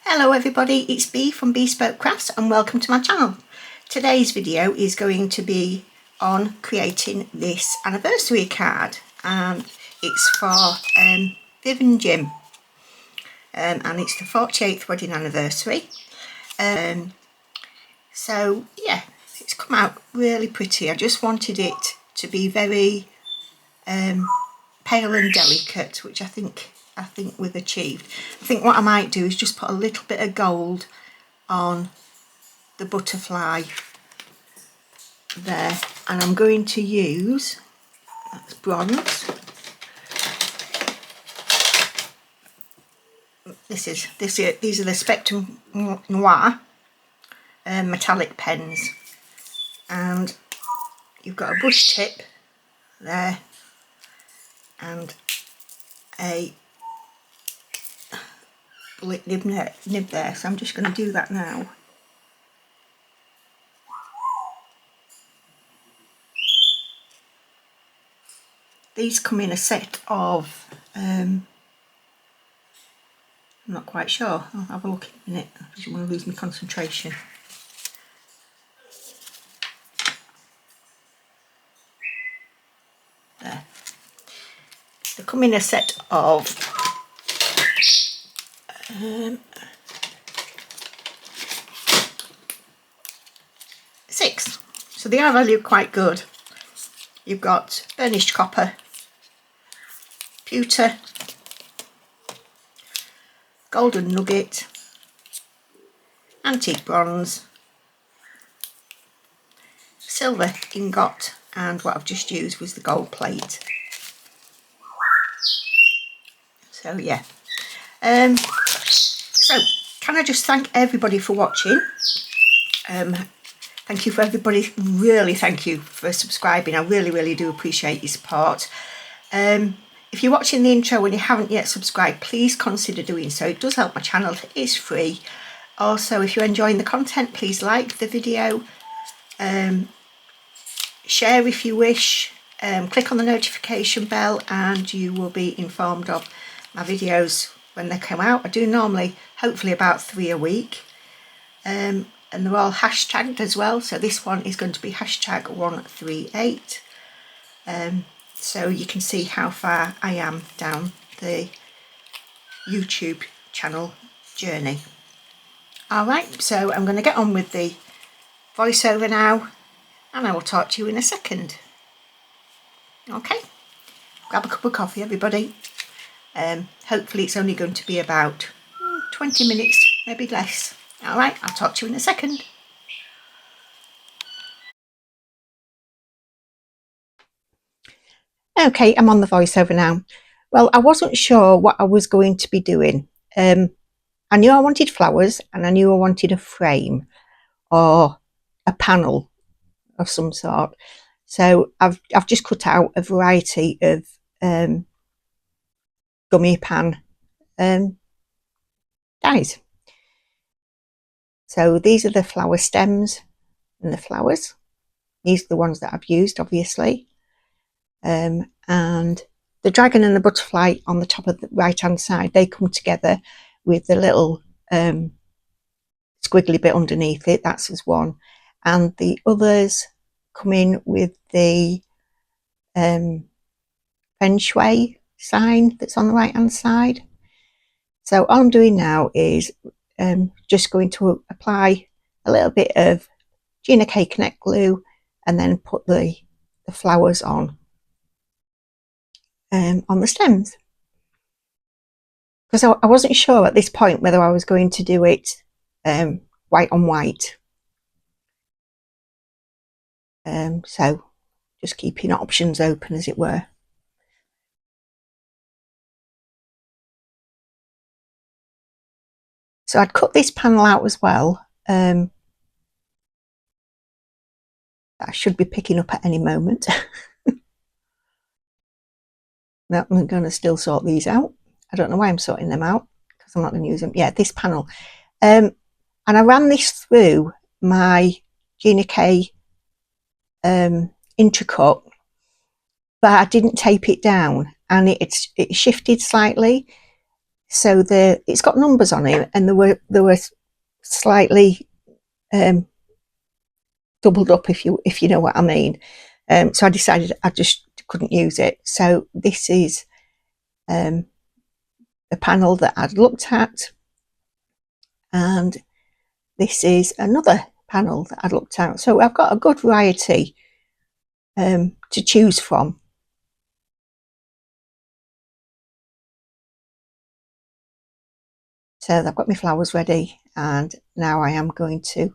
Hello everybody, it's Bee from Bespoke Crafts and welcome to my channel. Today's video is going to be on creating this anniversary card, and it's for Viv and Jim, and it's the 48th wedding anniversary. So yeah, it's come out really pretty. I just wanted it to be very pale and delicate, which I think we've achieved. I think what I might do is just put a little bit of gold on the butterfly there, and I'm going to use, that's bronze, these are the Spectrum Noir metallic pens, and you've got a brush tip there and a bullet nib there, so I'm just going to do that now. These come in a set of, I'm not quite sure, I'll have a look in a minute, I just want to lose my concentration. There. They come in a set of 6, so they are valued quite good. You've got burnished copper, pewter, golden nugget, antique bronze, silver ingot, and what I've just used was the gold plate. So yeah, so can I just thank everybody for watching. Thank you for everybody, really thank you for subscribing. I really do appreciate your support. If you're watching the intro and you haven't yet subscribed, please consider doing so. It does help my channel, it is free. Also, if you're enjoying the content, please like the video, share if you wish, click on the notification bell and you will be informed of my videos when they come out. I do normally, hopefully about 3 a week. And they're all hashtagged as well, so this one is going to be hashtag 138, so you can see how far I am down the YouTube channel journey. Alright, so I'm going to get on with the voiceover now and I will talk to you in a second. Okay, grab a cup of coffee everybody. Hopefully it's only going to be about 20 minutes, maybe less. Alright, I'll talk to you in a second. Okay, I'm on the voiceover now. Well, I wasn't sure what I was going to be doing. I knew I wanted flowers and I knew I wanted a frame or a panel of some sort. So I've just cut out a variety of Gummiapan dies. So these are the flower stems and the flowers. These are the ones that I've used, obviously. And the dragon and the butterfly on the top of the right hand side, they come together with the little squiggly bit underneath it. That's as one. And the others come in with the feng shui sign that's on the right hand side. So all I'm doing now is just going to apply a little bit of Gina Connect glue and then put the flowers on the stems, because I wasn't sure at this point whether I was going to do it white on white. So just keeping options open, as it were. So I'd cut this panel out as well. That I should be picking up at any moment. Now I'm going to still sort these out. I don't know why I'm sorting them out, because I'm not going to use them. Yeah, this panel. And I ran this through my Gina K Intricut, but I didn't tape it down, and it shifted slightly. So it's got numbers on it, and they were slightly doubled up, if you know what I mean. So I decided I just couldn't use it. So this is the panel that I'd looked at, and this is another panel that I'd looked at. So I've got a good variety to choose from. So I've got my flowers ready, and now I am going to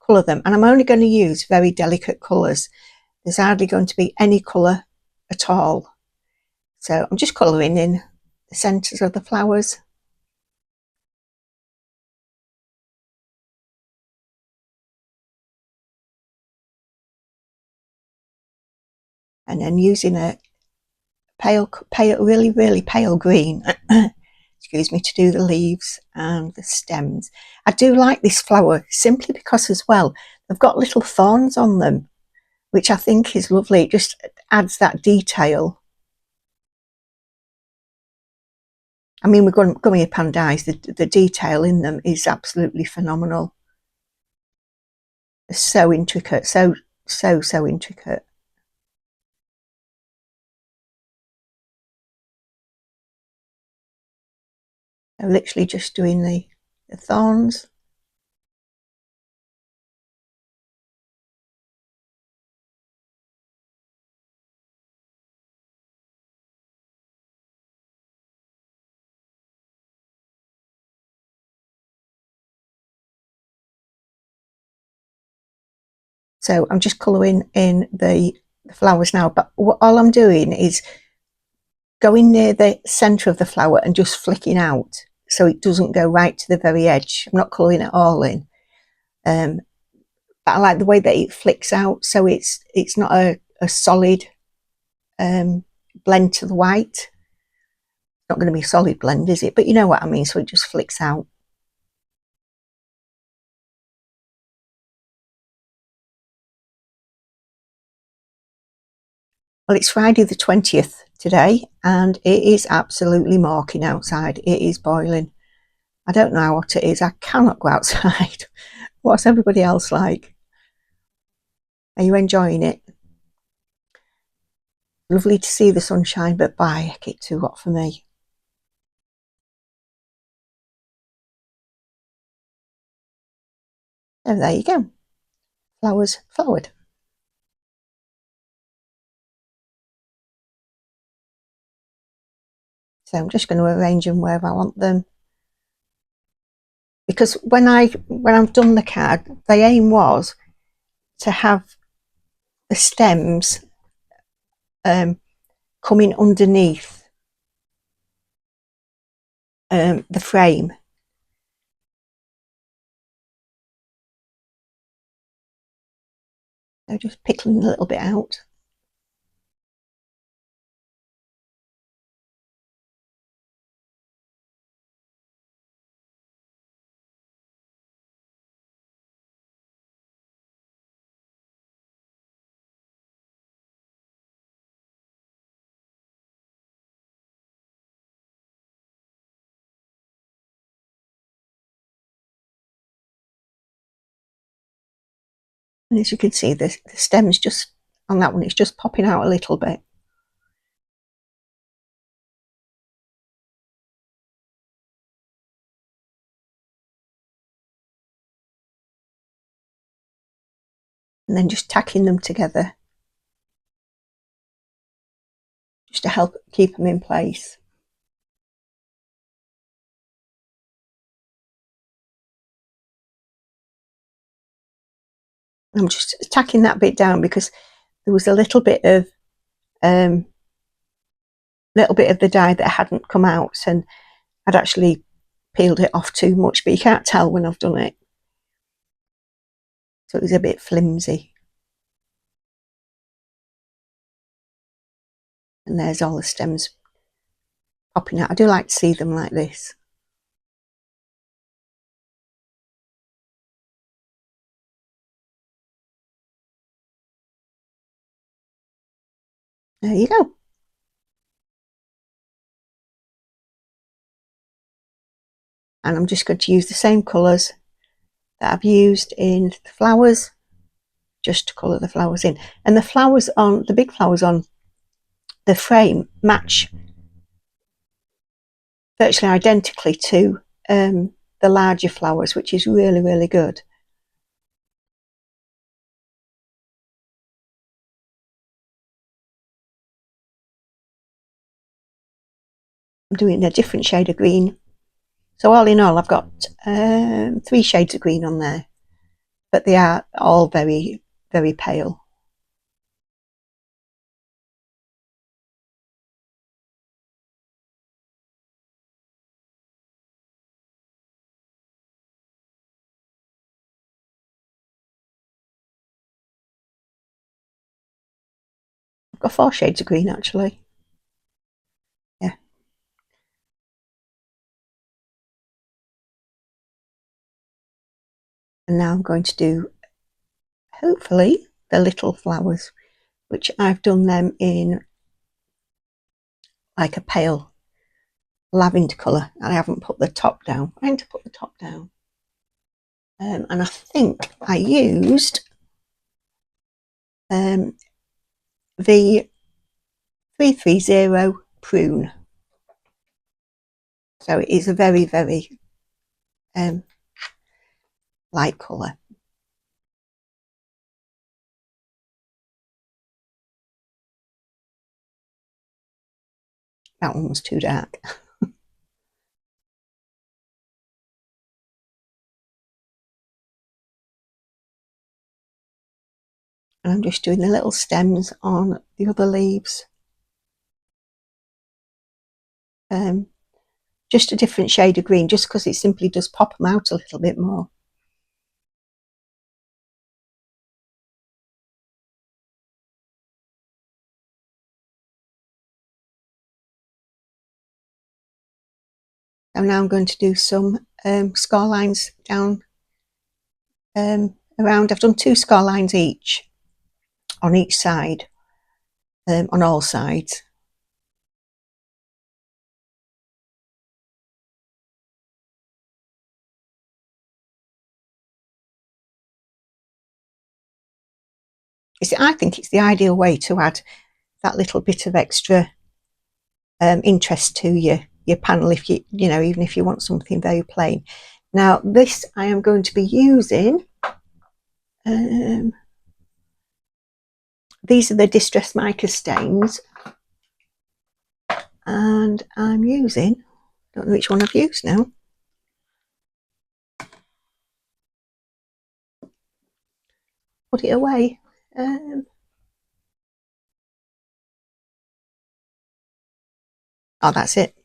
colour them, and I'm only going to use very delicate colours. There's hardly going to be any colour at all. So I'm just colouring in the centres of the flowers. And then using a really pale green, excuse me, to do the leaves and the stems. I do like this flower simply because as well, they've got little thorns on them, which I think is lovely. It just adds that detail. I mean, with Gummiapan Dies, the detail in them is absolutely phenomenal. They're so intricate, so intricate. I'm literally just doing the thorns. So I'm just colouring in the flowers now, but all I'm doing is going near the centre of the flower and just flicking out so it doesn't go right to the very edge. I'm not colouring it all in. But I like the way that it flicks out, so it's not a solid blend to the white. It's not going to be a solid blend, is it? But you know what I mean, so it just flicks out. Well, it's Friday the 20th today, and it is absolutely mawking outside. It is boiling. I don't know how hot it is. I cannot go outside. What's everybody else like? Are you enjoying it? Lovely to see the sunshine, but by heck, it's too hot for me. So there you go. Flowers flowered. So I'm just going to arrange them where I want them. Because when I've done the card, the aim was to have the stems coming underneath the frame. So just pickling a little bit out. And as you can see, the stem's just, on that one, it's just popping out a little bit. And then just tacking them together, just to help keep them in place. I'm just tacking that bit down because there was a little bit of the dye that hadn't come out, and I'd actually peeled it off too much, but you can't tell when I've done it. So it was a bit flimsy. And there's all the stems popping out. I do like to see them like this. There you go. and I'm just going to use the same colours that I've used in the flowers, just to colour the flowers in. And the flowers on, the big flowers on the frame match virtually identically to the larger flowers, which is really, really good. I'm doing a different shade of green. So all in all, I've got 3 shades of green on there, but they are all very, very pale. I've got 4 shades of green actually. Yeah. And now I'm going to do, hopefully, the little flowers, which I've done them in like a pale lavender colour, and I haven't put the top down. I need to put the top down. And I think I used the 330 prune. So it is a very, very light colour. That one was too dark. And I'm just doing the little stems on the other leaves. Just a different shade of green, just because it simply does pop them out a little bit more. And now I'm going to do some score lines down around. I've done 2 score lines each on each side, on all sides. I think it's the ideal way to add that little bit of extra interest to your panel, if you know, even if you want something very plain. Now this I am going to be using, these are the Distress Mica stains, and I'm using, don't know which one I've used now. Put it away. Oh, that's it.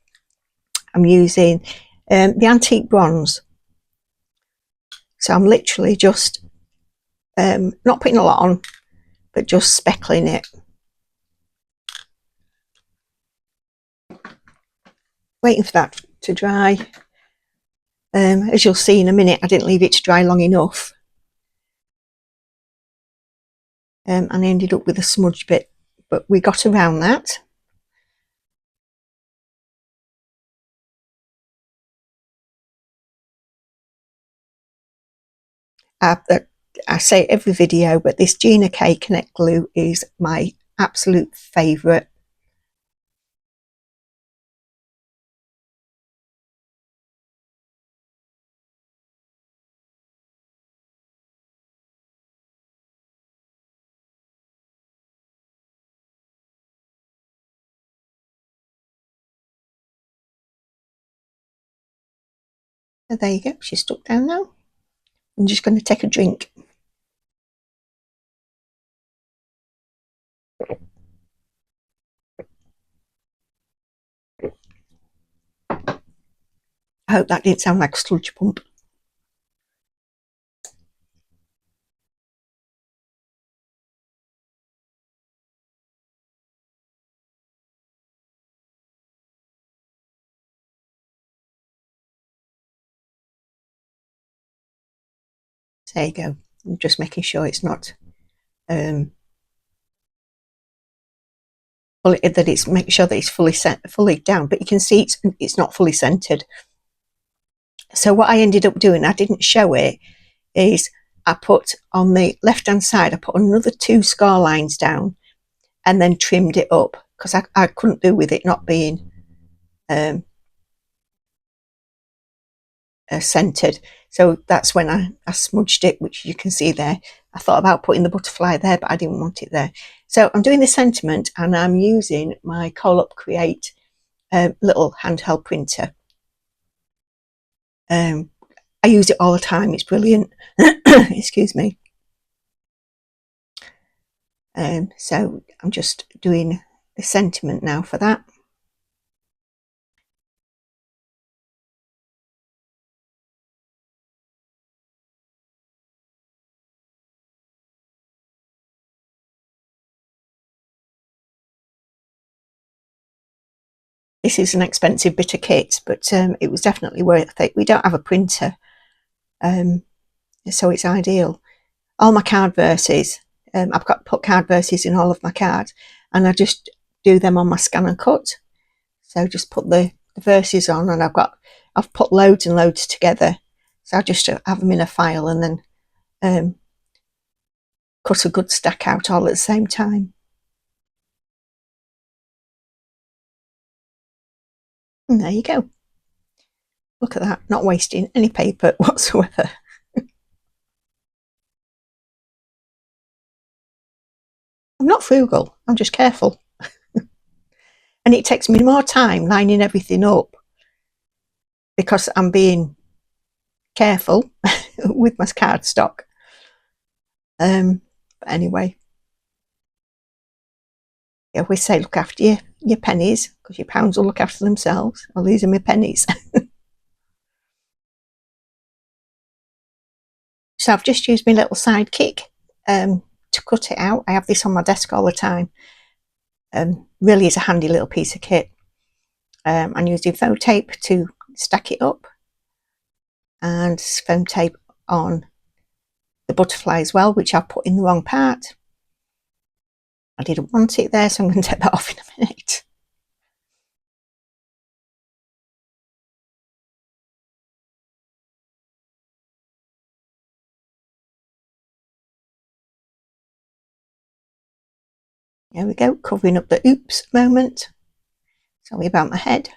I'm using the Antique Bronze. So I'm literally just not putting a lot on, but just speckling it. Waiting for that to dry. As you'll see in a minute, I didn't leave it to dry long enough. And I ended up with a smudge bit, but we got around that. I say every video, but this Gina K Connect glue is my absolute favourite. So there you go, she's stuck down now. I'm just going to take a drink. I hope that didn't sound like a sludge pump. There you go. I'm just making sure it's not that it's, make sure that it's fully down, but you can see it's not fully centered. So what I ended up doing, I didn't show it, is I put on the left hand side, I put another 2 score lines down and then trimmed it up, because I couldn't do with it not being centered. So that's when I smudged it, which you can see there. I thought about putting the butterfly there, but I didn't want it there. So I'm doing the sentiment, and I'm using my Colop Create little handheld printer. I use it all the time. It's brilliant. Excuse me. So I'm just doing the sentiment now for that. This is an expensive bit of kit, but it was definitely worth it. We don't have a printer, so it's ideal. All my card verses, I've got put card verses in all of my cards, and I just do them on my scan and cut. So just put the verses on, and I've put loads and loads together. So I just have them in a file and then cut a good stack out all at the same time. And there you go. Look at that, not wasting any paper whatsoever. I'm not frugal, I'm just careful. And it takes me more time lining everything up because I'm being careful with my cardstock. But anyway, I always say look after your pennies, because your pounds will look after themselves. Well, these are my pennies. So I've just used my little sidekick to cut it out. I have this on my desk all the time. Really is a handy little piece of kit. I'm using foam tape to stack it up, and foam tape on the butterfly as well, which I've put in the wrong part. I didn't want it there, so I'm going to take that off in a minute. There we go, covering up the oops moment. Sorry about my head.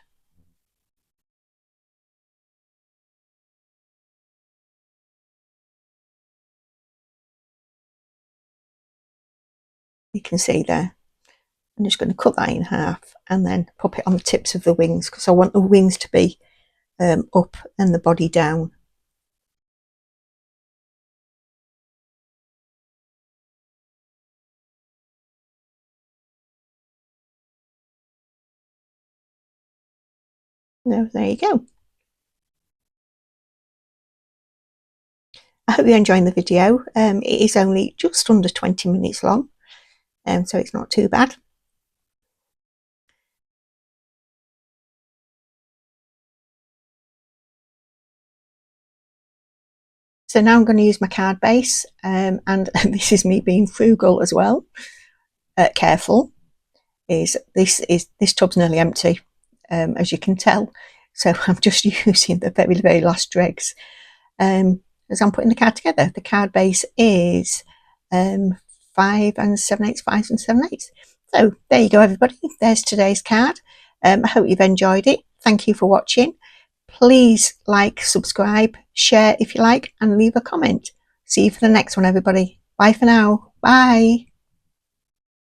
You can see there. I'm just going to cut that in half and then pop it on the tips of the wings, because I want the wings to be up and the body down. There you go. I hope you're enjoying the video. It is only just under 20 minutes long, so it's not too bad. So now I'm going to use my card base, and this is me being frugal as well. Careful. This tub's nearly empty, as you can tell. So I'm just using the very, very last dregs as I'm putting the card together. The card base is 5 7/8, 5 7/8. So there you go, everybody. There's today's card. I hope you've enjoyed it. Thank you for watching. Please like, subscribe, share if you like, and leave a comment. See you for the next one, everybody. Bye for now. Bye.